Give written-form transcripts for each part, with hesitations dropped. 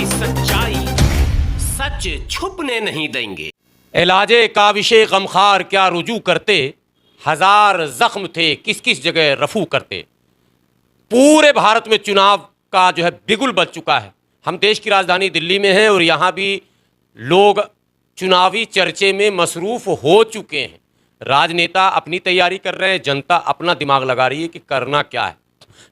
की सच्चाई सच छुपने नहीं देंगे। इलाजे काविशे गमखार क्या रुजू करते, हजार जख्म थे किस किस जगह रफू करते। पूरे भारत में चुनाव का जो है बिगुल बज चुका है। हम देश की राजधानी दिल्ली में हैं और यहाँ भी लोग चुनावी चर्चे में मसरूफ़ हो चुके हैं। राजनेता अपनी तैयारी कर रहे हैं, जनता अपना दिमाग लगा रही है कि करना क्या है।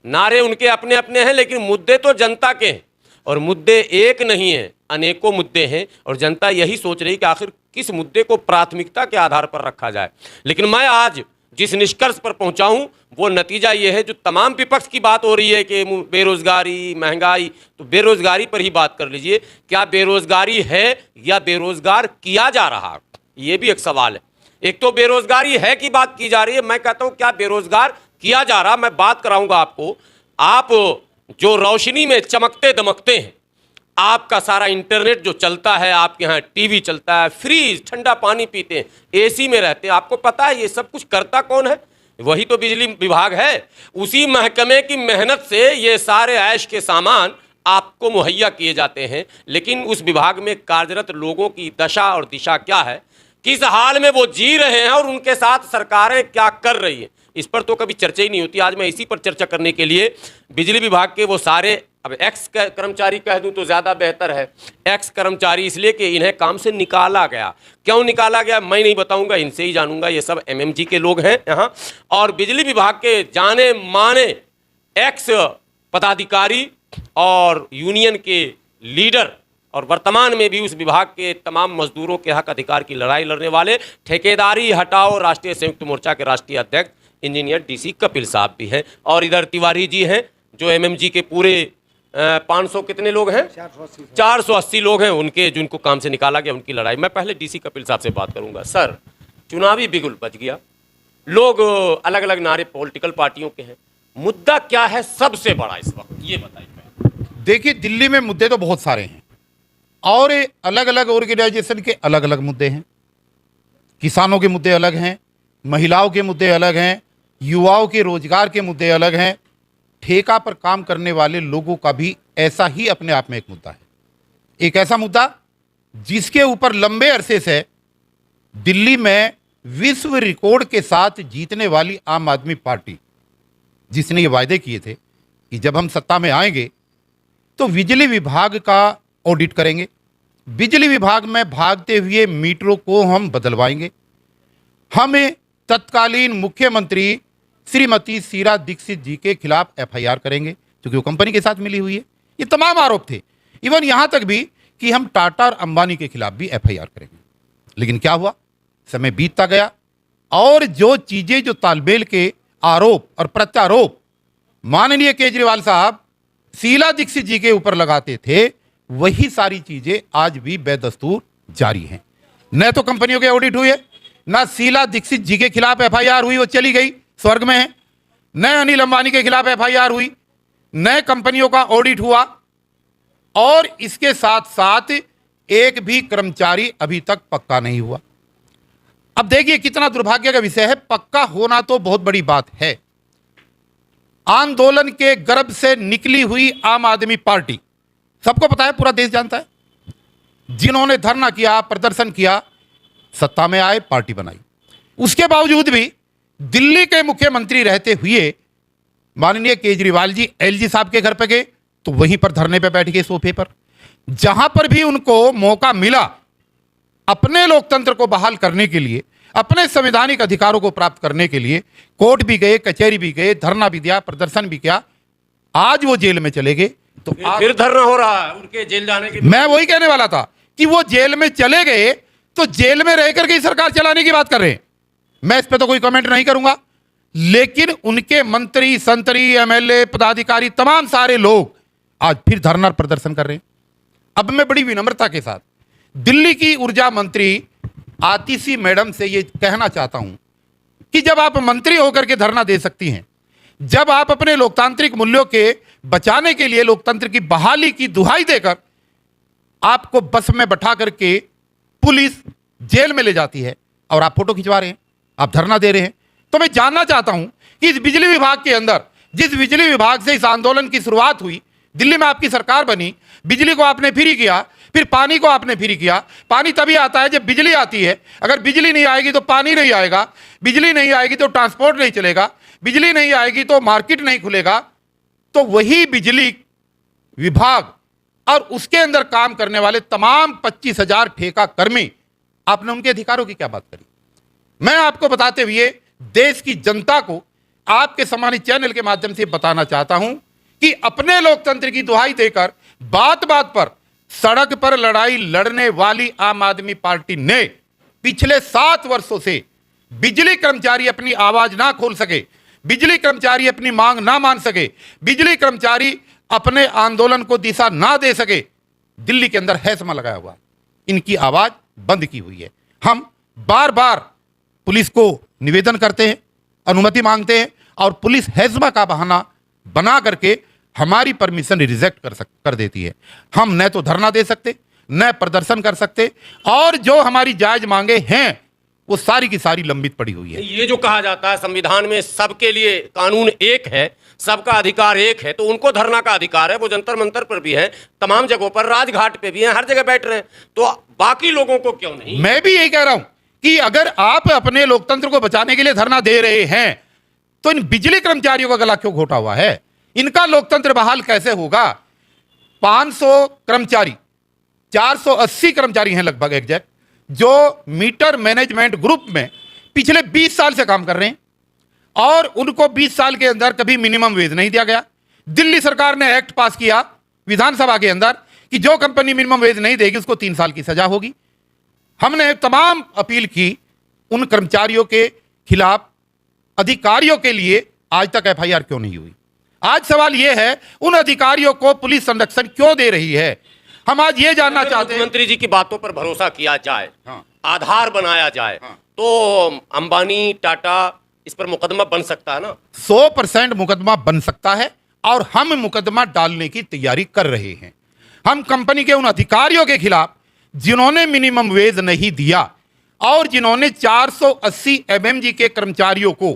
नारे उनके अपने अपने हैं, लेकिन मुद्दे तो जनता के हैं और मुद्दे एक नहीं हैं, अनेकों मुद्दे हैं और जनता यही सोच रही है कि आखिर किस मुद्दे को प्राथमिकता के आधार पर रखा जाए। लेकिन मैं आज जिस निष्कर्ष पर पहुंचा हूं वो नतीजा ये है, जो तमाम विपक्ष की बात हो रही है कि बेरोजगारी, महंगाई, तो बेरोजगारी पर ही बात कर लीजिए। क्या बेरोजगारी है या बेरोजगार किया जा रहा है, ये भी एक सवाल है। एक तो बेरोजगारी है की बात की जा रही है, मैं कहता हूं क्या बेरोजगार किया जा रहा। मैं बात कराऊंगा आपको। आप जो रोशनी में चमकते दमकते हैं, आपका सारा इंटरनेट जो चलता है, आपके यहाँ टीवी चलता है, फ्रीज ठंडा पानी पीते हैं, एसी में रहते हैं, आपको पता है ये सब कुछ करता कौन है? वही तो बिजली विभाग है। उसी महकमे की मेहनत से ये सारे ऐश के सामान आपको मुहैया किए जाते हैं। लेकिन उस विभाग में कार्यरत लोगों की दशा और दिशा क्या है, किस हाल में वो जी रहे हैं और उनके साथ सरकारें क्या कर रही हैं, इस पर तो कभी चर्चा ही नहीं होती। आज मैं इसी पर चर्चा करने के लिए बिजली विभाग के वो सारे, अब एक्स कर्मचारी कह दूं तो ज़्यादा बेहतर है, एक्स कर्मचारी इसलिए कि इन्हें काम से निकाला गया। क्यों निकाला गया मैं नहीं बताऊंगा, इनसे ही जानूंगा। ये सब एमएमजी के लोग हैं यहाँ, और बिजली विभाग के जाने माने एक्स पदाधिकारी और यूनियन के लीडर और वर्तमान में भी उस विभाग के तमाम मजदूरों के हक अधिकार की लड़ाई लड़ने वाले ठेकेदारी हटाओ राष्ट्रीय संयुक्त मोर्चा के राष्ट्रीय अध्यक्ष इंजीनियर डीसी कपिल साहब भी हैं। और इधर तिवारी जी हैं जो एमएमजी के पूरे 500 कितने लोग हैं, 480 लोग हैं, उनके जिनको काम से निकाला गया, उनकी लड़ाई। मैं पहले डीसी कपिल साहब से बात करूंगा। सर, चुनावी बिगुल बज गया, लोग अलग अलग नारे पॉलिटिकल पार्टियों के हैं, मुद्दा क्या है सबसे बड़ा इस वक्त, ये बताइए। देखिए, दिल्ली में मुद्दे तो बहुत सारे हैं और अलग अलग ऑर्गेनाइजेशन के अलग अलग मुद्दे हैं। किसानों के मुद्दे अलग हैं, महिलाओं के मुद्दे अलग हैं, युवाओं के रोजगार के मुद्दे अलग हैं, ठेका पर काम करने वाले लोगों का भी ऐसा ही अपने आप में एक मुद्दा है। एक ऐसा मुद्दा जिसके ऊपर लंबे अरसे से दिल्ली में विश्व रिकॉर्ड के साथ जीतने वाली आम आदमी पार्टी, जिसने ये वायदे किए थे कि जब हम सत्ता में आएंगे तो बिजली विभाग का ऑडिट करेंगे, बिजली विभाग में भागते हुए मीटरों को हम बदलवाएंगे, हमें तत्कालीन मुख्यमंत्री श्रीमती शीला दीक्षित जी के खिलाफ एफआईआर करेंगे क्योंकि वो कंपनी के साथ मिली हुई है। ये तमाम आरोप थे, इवन यहां तक भी कि हम टाटा और अंबानी के खिलाफ भी एफआईआर करेंगे। लेकिन क्या हुआ, समय बीतता गया और जो चीजें, जो तालमेल के आरोप और प्रत्यारोप माननीय केजरीवाल साहब शीला दीक्षित जी के ऊपर लगाते थे, वही सारी चीजें आज भी बेदस्तूर जारी हैं। न तो कंपनियों के ऑडिट हुए, न शीला दीक्षित जी के खिलाफ एफआईआर हुई, वो चली गई, स्वर्ग में है, न अनिल अंबानी के खिलाफ एफआईआर हुई, न कंपनियों का ऑडिट हुआ, और इसके साथ साथ एक भी कर्मचारी अभी तक पक्का नहीं हुआ। अब देखिए कितना दुर्भाग्य का विषय है। पक्का होना तो बहुत बड़ी बात है। आंदोलन के गर्भ से निकली हुई आम आदमी पार्टी, सबको पता है, पूरा देश जानता है, जिन्होंने धरना किया, प्रदर्शन किया, सत्ता में आए, पार्टी बनाई। उसके बावजूद भी दिल्ली के मुख्यमंत्री रहते हुए माननीय केजरीवाल जी एलजी साहब के घर पे गए तो वहीं पर धरने पे बैठ गए, सोफे पर। जहां पर भी उनको मौका मिला अपने लोकतंत्र को बहाल करने के लिए, अपने संवैधानिक अधिकारों को प्राप्त करने के लिए, कोर्ट भी गए, कचहरी भी गए, धरना भी दिया, प्रदर्शन भी किया। आज वो जेल में चले गए तो फिर धरना हो रहा है उनके जेल जाने की। मैं वही कहने वाला था कि वो जेल में चले गए तो जेल में रहकर के सरकार चलाने की बात कर रहे हैं। मैं इस पर तो कोई कमेंट नहीं करूंगा, लेकिन उनके मंत्री, संतरी, एमएलए, पदाधिकारी, तमाम सारे लोग आज फिर धरना प्रदर्शन कर रहे हैं। अब मैं बड़ी विनम्रता के साथ दिल्ली की ऊर्जा मंत्री आतिशी मैडम से ये कहना चाहता हूं कि जब आप मंत्री होकर के धरना दे सकती हैं, जब आप अपने लोकतांत्रिक मूल्यों के बचाने के लिए, लोकतंत्र की बहाली की दुहाई देकर आपको बस में बैठा करके पुलिस जेल में ले जाती है और आप फोटो खिंचवा रहे हैं, आप धरना दे रहे हैं, तो मैं जानना चाहता हूं कि इस बिजली विभाग के अंदर, जिस बिजली विभाग से इस आंदोलन की शुरुआत हुई, दिल्ली में आपकी सरकार बनी, बिजली को आपने फ्री किया, फिर पानी को आपने फ्री किया। पानी तभी आता है जब बिजली आती है। अगर बिजली नहीं आएगी तो पानी नहीं आएगा, बिजली नहीं आएगी तो ट्रांसपोर्ट नहीं चलेगा, बिजली नहीं आएगी तो मार्केट नहीं खुलेगा। तो वही बिजली विभाग और उसके अंदर काम करने वाले तमाम 25,000 ठेका कर्मी, आपने उनके अधिकारों की क्या बात करी? मैं आपको बताते हुए देश की जनता को आपके सम्मानित चैनल के माध्यम से बताना चाहता हूं कि अपने लोकतंत्र की दुहाई देकर बात बात पर सड़क पर लड़ाई लड़ने वाली आम आदमी पार्टी ने पिछले 7 वर्षों से बिजली कर्मचारी अपनी आवाज ना खोल सके, बिजली कर्मचारी अपनी मांग ना मान सके, बिजली कर्मचारी अपने आंदोलन को दिशा ना दे सके, दिल्ली के अंदर हैसमा लगाया हुआ, इनकी आवाज बंद की हुई है। हम बार बार पुलिस को निवेदन करते हैं, अनुमति मांगते हैं और पुलिस हैसमा का बहाना बना करके हमारी परमिशन रिजेक्ट कर देती है। हम न तो धरना दे सकते, न प्रदर्शन कर सकते, और जो हमारी जायज मांगे हैं वो सारी की सारी लंबित पड़ी हुई है। ये जो कहा जाता है संविधान में सबके लिए कानून एक है, सबका अधिकार एक है, तो उनको धरना का अधिकार है, वो जंतर मंतर पर भी है, तमाम जगहों पर, राजघाट पे भी हैं, हर जगह बैठ रहे हैं, तो बाकी लोगों को क्यों नहीं? मैं भी यही कह रहा हूं कि अगर आप अपने लोकतंत्र को बचाने के लिए धरना दे रहे हैं तो इन बिजली कर्मचारियों का गला क्यों घोटा हुआ है? इनका लोकतंत्र बहाल कैसे होगा? 500 कर्मचारी, 480 कर्मचारी हैं लगभग एग्जैक्ट, जो मीटर मैनेजमेंट ग्रुप में पिछले 20 साल से काम कर रहे हैं और उनको 20 साल के अंदर कभी मिनिमम वेज नहीं दिया गया। दिल्ली सरकार ने एक्ट पास किया विधानसभा के अंदर कि जो कंपनी मिनिमम वेज नहीं देगी उसको 3 साल की सजा होगी। हमने तमाम अपील की उन कर्मचारियों के खिलाफ, अधिकारियों के लिए आज तक एफआईआर क्यों नहीं हुई? आज सवाल यह है उन अधिकारियों को पुलिस संरक्षण क्यों दे रही है? हम आज ये जानना चाहते हैं। मुख्यमंत्री जी की बातों पर भरोसा किया जाए, हाँ। आधार बनाया जाए, हाँ। तो अंबानी, टाटा इस पर मुकदमा बन सकता है ना? 100% मुकदमा बन सकता है और हम मुकदमा डालने की तैयारी कर रहे हैं। हम कंपनी के उन अधिकारियों के खिलाफ जिन्होंने मिनिमम वेज नहीं दिया और जिन्होंने 480 एमएमजी के कर्मचारियों को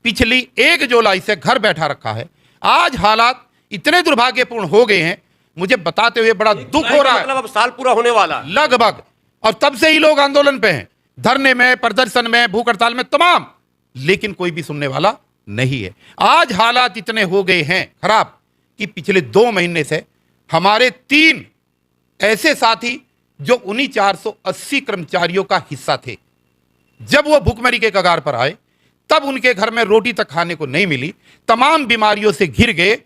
पिछली 1 जुलाई से घर बैठा रखा है। आज हालात इतने दुर्भाग्यपूर्ण हो गए हैं, मुझे बताते हुए बड़ा दुख हो रहा है। मतलब अब साल पूरा होने वाला लगभग, और तब से ही लोग आंदोलन पे हैं, धरने में, प्रदर्शन में, भूख हड़ताल में, तमाम, लेकिन कोई भी सुनने वाला नहीं है। आज हालात इतने हो गए हैं खराब कि पिछले 2 महीने से हमारे 3 ऐसे साथी जो उन्हीं 480 कर्मचारियों का हिस्सा थे, जब वो भूखमरी के कगार पर आए तब उनके घर में रोटी तक खाने को नहीं मिली, तमाम बीमारियों से घिर गए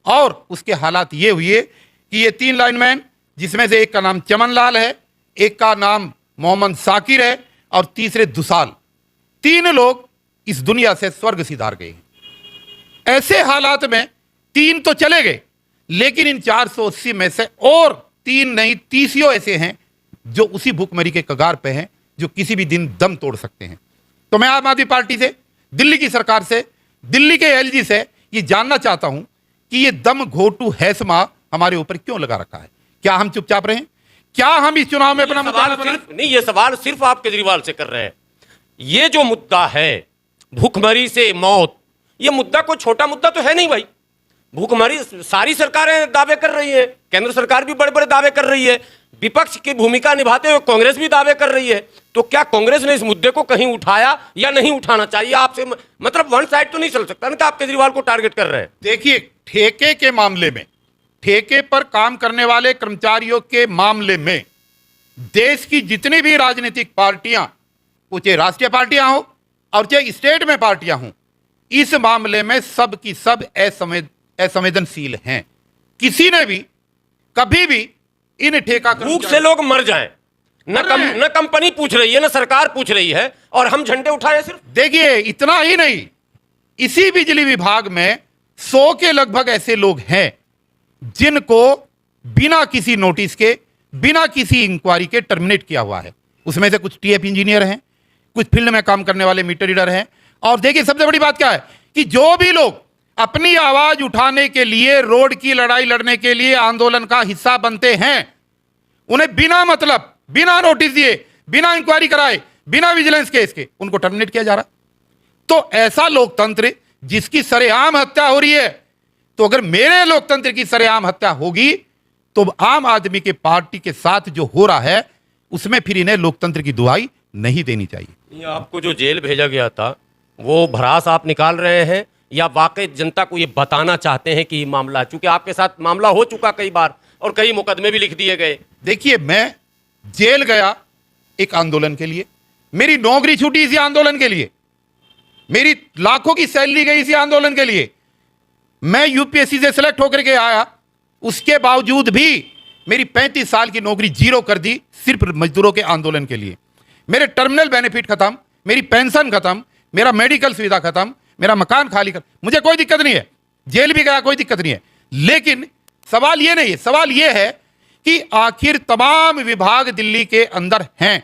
और उसके हालात ये हुए कि ये 3 लाइनमैन, जिसमें से एक का नाम चमन लाल है, एक का नाम मोहम्मद साकिर है और तीसरे दुसाल, 3 लोग इस दुनिया से स्वर्ग सिधार गए। ऐसे हालात में 3 तो चले गए, लेकिन इन 480 में से और 3 नहीं 30 ऐसे हैं जो उसी भूखमरी के कगार पे हैं, जो किसी भी दिन दम तोड़ सकते हैं। तो मैं आम आदमी पार्टी से, दिल्ली की सरकार से, दिल्ली के एलजी से ये जानना चाहता हूं कि ये दम घोटू हैसमा हमारे ऊपर क्यों लगा रखा है? क्या हम चुपचाप रहें? क्या हम इस चुनाव में अपना ये सवाल सिर्फ आप केजरीवाल से कर रहे हैं। ये जो मुद्दा है भूखमरी से मौत, ये मुद्दा कोई छोटा मुद्दा तो है नहीं भाई। भूखमरी सारी सरकारें दावे कर रही है, केंद्र सरकार भी बड़े बड़े दावे कर रही है, विपक्ष की भूमिका निभाते हुए कांग्रेस भी दावे कर रही है। तो क्या कांग्रेस ने इस मुद्दे को कहीं उठाया या नहीं उठाना चाहिए? आपसे मतलब वन साइड तो नहीं चल सकता ना कि आप केजरीवाल को टारगेट कर रहे हैं। देखिए, ठेके के मामले में, ठेके पर काम करने वाले कर्मचारियों के मामले में देश की जितनी भी राजनीतिक पार्टियां, वो चाहे राष्ट्रीय पार्टियां हो और चाहे स्टेट में पार्टियां हों, इस मामले में सब की सब असंवेदनशील हैं। किसी ने भी कभी भी इन ठेका भूख से लोग मर जाएं, न कंपनी पूछ रही है, न सरकार पूछ रही है, और हम झंडे उठाए सिर्फ। देखिए, इतना ही नहीं, इसी बिजली विभाग में 100 के लगभग ऐसे लोग हैं जिनको बिना किसी नोटिस के, बिना किसी इंक्वायरी के टर्मिनेट किया हुआ है। उसमें से कुछ टीएफ इंजीनियर हैं, कुछ फील्ड में काम करने वाले मीटर रीडर हैं। और देखिए, सबसे बड़ी बात क्या है कि जो भी लोग अपनी आवाज उठाने के लिए, रोड की लड़ाई लड़ने के लिए आंदोलन का हिस्सा बनते हैं, उन्हें बिना मतलब, बिना नोटिस दिए, बिना इंक्वायरी कराए, बिना विजिलेंस केस के उनको टर्मिनेट किया जा रहा। तो ऐसा लोकतंत्र जिसकी सरेआम हत्या हो रही है, तो अगर मेरे लोकतंत्र की सरेआम हत्या होगी तो आम आदमी के पार्टी के साथ जो हो रहा है उसमें फिर इन्हें लोकतंत्र की दुहाई नहीं देनी चाहिए। ये आपको जो जेल भेजा गया था वो भड़ास आप निकाल रहे हैं या वाकई जनता को ये बताना चाहते हैं कि ये मामला, चूंकि आपके साथ मामला हो चुका कई बार और कई मुकदमे भी लिख दिए गए। देखिए, मैं जेल गया एक आंदोलन के लिए, मेरी नौकरी छूटी इसी आंदोलन के लिए, मेरी लाखों की सैलरी गई इसी आंदोलन के लिए, मैं यूपीएससी से सिलेक्ट होकर के आया, उसके बावजूद भी मेरी 35 साल की नौकरी जीरो कर दी सिर्फ मजदूरों के आंदोलन के लिए। मेरे टर्मिनल बेनिफिट खत्म, मेरी पेंशन खत्म, मेरा मेडिकल सुविधा खत्म, मेरा मकान खाली कर, मुझे कोई दिक्कत नहीं है, जेल भी गया कोई दिक्कत नहीं है। लेकिन सवाल यह नहीं है, सवाल यह है कि आखिर तमाम विभाग दिल्ली के अंदर हैं।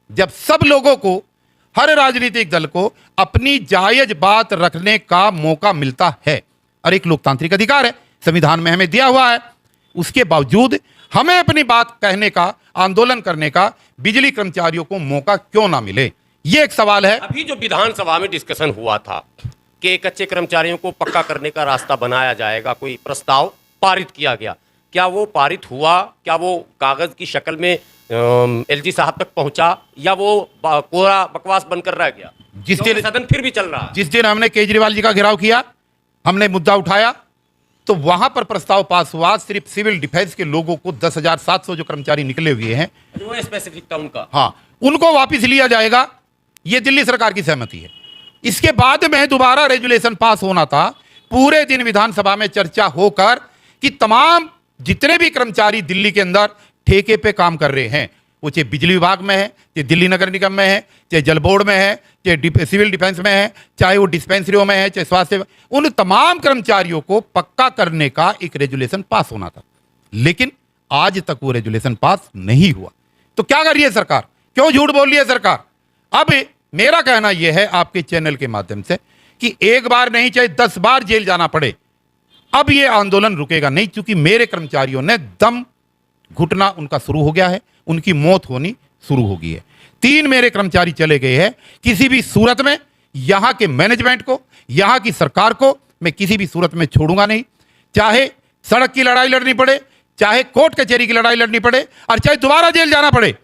जब सब लोगों को, हर राजनीतिक दल को अपनी जायज बात रखने का मौका मिलता है और एक लोकतांत्रिक अधिकार है, संविधान में हमें दिया हुआ है, उसके बावजूद हमें अपनी बात कहने का, आंदोलन करने का बिजली कर्मचारियों को मौका क्यों ना मिले, यह एक सवाल है। अभी जो विधानसभा में डिस्कशन हुआ था कि कच्चे कर्मचारियों को पक्का करने का रास्ता बनाया जाएगा, कोई प्रस्ताव पारित किया गया, क्या वो पारित हुआ? क्या वो कागज की शक्ल में एलजी साहब तक पहुंचा या वो कोरा बकवास बनकर रह गया? जिस दिन सदन फिर भी चल रहा है, जिस दिन हमने केजरीवाल जी का घेराव किया, हमने मुद्दा उठाया, तो वहां पर प्रस्ताव पास हुआ सिर्फ सिविल डिफेंस के लोगों को 10,700 जो कर्मचारी निकले हुए हैं, वो स्पेसिफिक था उनका, हाँ, उनको वापस लिया जाएगा। यह दिल्ली सरकार की सहमति है। इसके बाद में दोबारा रेजुलेशन पास होना था, पूरे दिन विधानसभा में चर्चा होकर कि तमाम जितने भी कर्मचारी दिल्ली के अंदर ठेके पे काम कर रहे हैं, वो चाहे बिजली विभाग में है, चाहे दिल्ली नगर निगम में है, चाहे जल बोर्ड में है, चाहे सिविल डिफेंस में है, चाहे वो डिस्पेंसरियों में है, चाहे स्वास्थ्य, उन तमाम कर्मचारियों को पक्का करने का एक रेजुलेशन पास होना था। लेकिन आज तक वो रेजुलेशन पास नहीं हुआ। तो क्या कर रही है सरकार? क्यों झूठ बोल रही है सरकार? अब मेरा कहना यह है आपके चैनल के माध्यम से कि एक बार नहीं, चाहे 10 बार जेल जाना पड़े, अब यह आंदोलन रुकेगा नहीं, क्योंकि मेरे कर्मचारियों ने दम घुटना उनका शुरू हो गया है, उनकी मौत होनी शुरू हो गई है। 3 मेरे कर्मचारी चले गए हैं। किसी भी सूरत में यहां के मैनेजमेंट को, यहां की सरकार को मैं किसी भी सूरत में छोड़ूंगा नहीं, चाहे सड़क की लड़ाई लड़नी पड़े, चाहे कोर्ट कचहरी की लड़ाई लड़नी पड़े और चाहे दोबारा जेल जाना पड़े।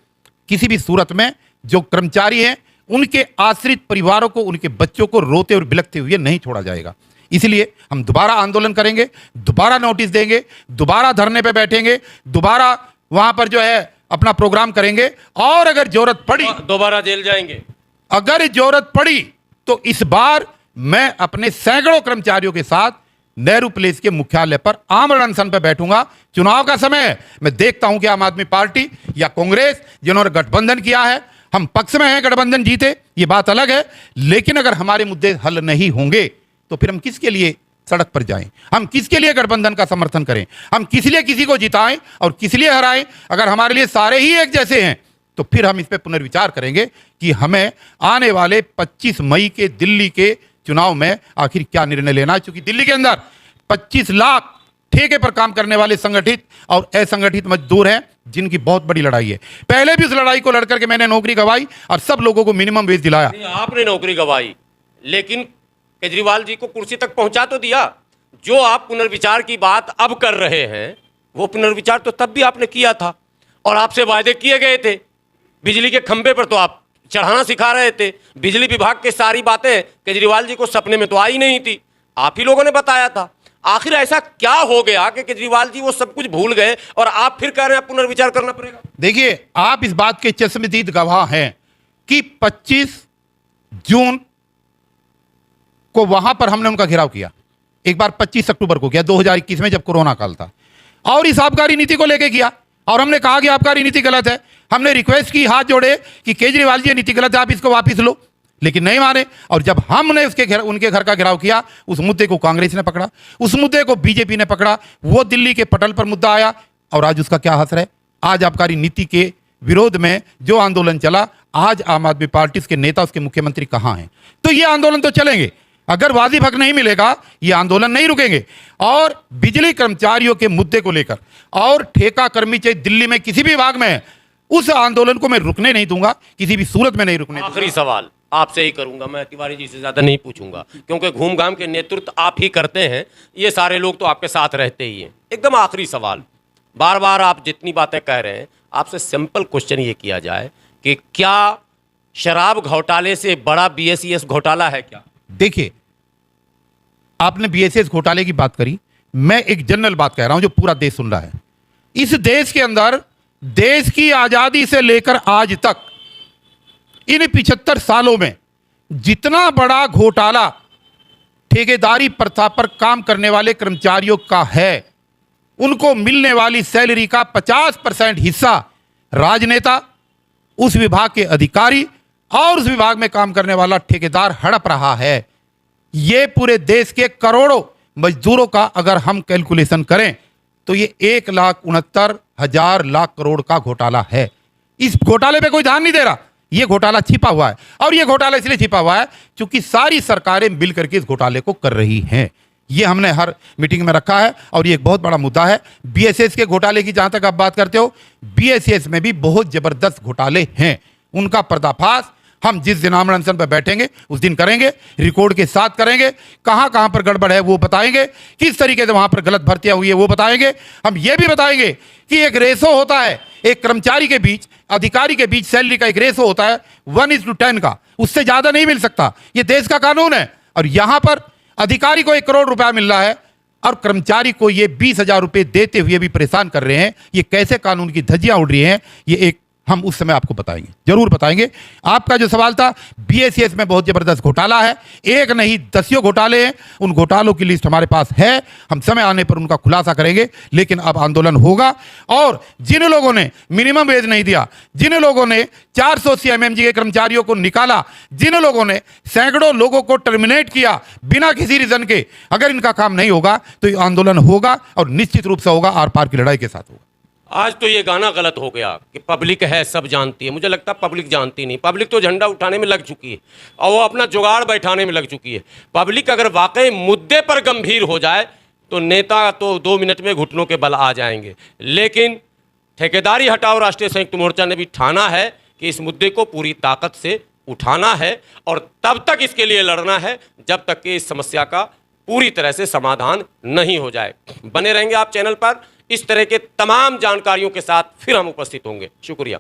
किसी भी सूरत में जो कर्मचारी हैं उनके आश्रित परिवारों को, उनके बच्चों को रोते और बिलखते हुए नहीं छोड़ा जाएगा। इसलिए हम दोबारा आंदोलन करेंगे, दोबारा नोटिस देंगे, दोबारा धरने पे बैठेंगे, दोबारा वहां पर जो है अपना प्रोग्राम करेंगे और अगर जरूरत पड़ी दोबारा जेल जाएंगे। अगर जरूरत पड़ी तो इस बार मैं अपने सैकड़ों कर्मचारियों के साथ नेहरू प्लेस के मुख्यालय पर आमरण अनशन पर बैठूंगा। चुनाव का समय है, मैं देखता हूं कि आम आदमी पार्टी या कांग्रेस जिन्होंने गठबंधन किया है, हम पक्ष में हैं, गठबंधन जीते, ये बात अलग है, लेकिन अगर हमारे मुद्दे हल नहीं होंगे तो फिर हम किसके लिए सड़क पर जाएं? हम किसके लिए गठबंधन का समर्थन करें? हम किस लिए किसी को जिताएं और किस लिए हराएं? अगर हमारे लिए सारे ही एक जैसे हैं तो फिर हम इस पर पुनर्विचार करेंगे कि हमें आने वाले 25 मई के दिल्ली के चुनाव में आखिर क्या निर्णय लेना है। क्योंकि दिल्ली के अंदर 25 लाख ठेके पर काम करने वाले संगठित और असंगठित मजदूर हैं, जिनकी बहुत बड़ी लड़ाई है। पहले भी उस लड़ाई को लड़कर के मैंने नौकरी गंवाई और सब लोगों को मिनिमम वेज दिलाया। आपने नौकरी गंवाई, लेकिन केजरीवाल जी को कुर्सी तक पहुंचा तो दिया। जो आप पुनर्विचार की बात अब कर रहे हैं, वो पुनर्विचार तो तब भी आपने किया था और आपसे वायदे किए गए थे। बिजली के खंभे पर तो आप चढ़ाना सिखा रहे थे। बिजली विभाग की सारी बातें केजरीवाल जी को सपने में तो आई नहीं थी, आप ही लोगों ने बताया था। आखिर ऐसा क्या हो गया कि केजरीवाल जी वो सब कुछ भूल गए और आप फिर कह रहे हैं पुनर्विचार करना पड़ेगा? देखिए, आप इस बात के चश्मदीद गवाह हैं कि 25 जून को वहां पर हमने उनका घेराव किया। एक बार 25 अक्टूबर को किया 2021 में, जब कोरोना काल था, और इस आबकारी नीति को लेकर किया और हमने कहा कि आबकारी नीति गलत है। हमने रिक्वेस्ट की, हाथ जोड़े कि केजरीवाल जी ये नीति गलत है, आप इसको वापस लो, लेकिन नहीं माने। और जब हमने उनके घर का घेराव किया, उस मुद्दे को कांग्रेस ने पकड़ा, उस मुद्दे को बीजेपी ने पकड़ा, वो दिल्ली के पटल पर मुद्दा आया और आज उसका क्या असर है? आज आबकारी नीति के विरोध में जो आंदोलन चला, आज आम आदमी पार्टी के नेता, उसके मुख्यमंत्री कहां हैं? तो ये आंदोलन तो चलेंगे, अगर वाजिब हक नहीं मिलेगा ये आंदोलन नहीं रुकेंगे। और बिजली कर्मचारियों के मुद्दे को लेकर और ठेका कर्मी चाहे दिल्ली में किसी भी विभाग में है, उस आंदोलन को मैं रुकने नहीं दूंगा, किसी भी सूरत में नहीं रुकने दूंगा। आखिरी सवाल, आपसे ही करूंगा, मैं तिवारी जी से ज़्यादा नहीं पूछूंगा, क्योंकि घूम घाम के नेतृत्व आप ही करते हैं, ये सारे लोग तो आपके साथ रहते ही हैं। एकदम आखिरी सवाल, बार बार आप जितनी बातें कह रहे हैं, आपसे सिंपल क्वेश्चन ये किया जाए कि क्या शराब घोटाले से बड़ा BSES घोटाला है क्या? देखिए, आपने BSES घोटाले की बात करी, मैं एक जनरल बात कह रहा हूं जो पूरा देश सुन रहा है। इस देश के अंदर देश की आजादी से लेकर आज तक इन 75 सालों में जितना बड़ा घोटाला ठेकेदारी प्रथा पर काम करने वाले कर्मचारियों का है, उनको मिलने वाली सैलरी का 50% हिस्सा राजनेता, उस विभाग के अधिकारी और उस विभाग में काम करने वाला ठेकेदार हड़प रहा है। ये पूरे देश के करोड़ों मजदूरों का अगर हम कैलकुलेशन करें तो ये 1,69,000 लाख करोड़ का घोटाला है। इस घोटाले पे कोई ध्यान नहीं दे रहा। ये घोटाला छिपा हुआ है, और ये घोटाला इसलिए छिपा हुआ है क्योंकि सारी सरकारें मिलकर के इस घोटाले को कर रही हैं। ये हमने हर मीटिंग में रखा है, और ये एक बहुत बड़ा मुद्दा है। BSES के घोटाले की जहां तक आप बात करते हो, BSES में भी बहुत जबरदस्त घोटाले हैं। उनका पर्दाफाश हम जिस दिन आमरण अनशन पर बैठेंगे उस दिन करेंगे, रिकॉर्ड के साथ करेंगे। कहां कहां पर गड़बड़ है वो बताएंगे, किस तरीके से वहां पर गलत भर्तियां हुई है वो बताएंगे। हम ये भी बताएंगे कि एक रेशो होता है, एक कर्मचारी के बीच, अधिकारी के बीच सैलरी का एक रेशो होता है 1:10 का, उससे ज्यादा नहीं मिल सकता। ये देश का कानून है। और यहां पर अधिकारी को 1 करोड़ रुपया मिल रहा है और कर्मचारी को ये 20,000 रुपए देते हुए भी परेशान कर रहे हैं। ये कैसे कानून की धज्जियां उड़ रही हैं, ये एक हम उस समय आपको बताएंगे, जरूर बताएंगे। आपका जो सवाल था, BSES में बहुत जबरदस्त घोटाला है, एक नहीं दसियों घोटाले हैं। उन घोटालों की लिस्ट हमारे पास है, हम समय आने पर उनका खुलासा करेंगे। लेकिन अब आंदोलन होगा, और जिन लोगों ने मिनिमम वेज नहीं दिया, जिन लोगों ने 400 CMMG के कर्मचारियों को निकाला, जिन लोगों ने सैकड़ों लोगों को टर्मिनेट किया बिना किसी रीजन के, अगर इनका काम नहीं होगा तो ये आंदोलन होगा, और निश्चित रूप से होगा, आर पार की लड़ाई के साथ होगा। आज तो ये गाना गलत हो गया कि पब्लिक है सब जानती है। मुझे लगता है पब्लिक जानती नहीं, पब्लिक तो झंडा उठाने में लग चुकी है और वो अपना जुगाड़ बैठाने में लग चुकी है। पब्लिक अगर वाकई मुद्दे पर गंभीर हो जाए तो नेता तो 2 मिनट में घुटनों के बल आ जाएंगे। लेकिन ठेकेदारी हटाओ राष्ट्रीय संयुक्त मोर्चा ने भी ठाना है कि इस मुद्दे को पूरी ताकत से उठाना है, और तब तक इसके लिए लड़ना है जब तक कि इस समस्या का पूरी तरह से समाधान नहीं हो जाए। बने रहेंगे आप चैनल पर, इस तरह के तमाम जानकारियों के साथ फिर हम उपस्थित होंगे। शुक्रिया।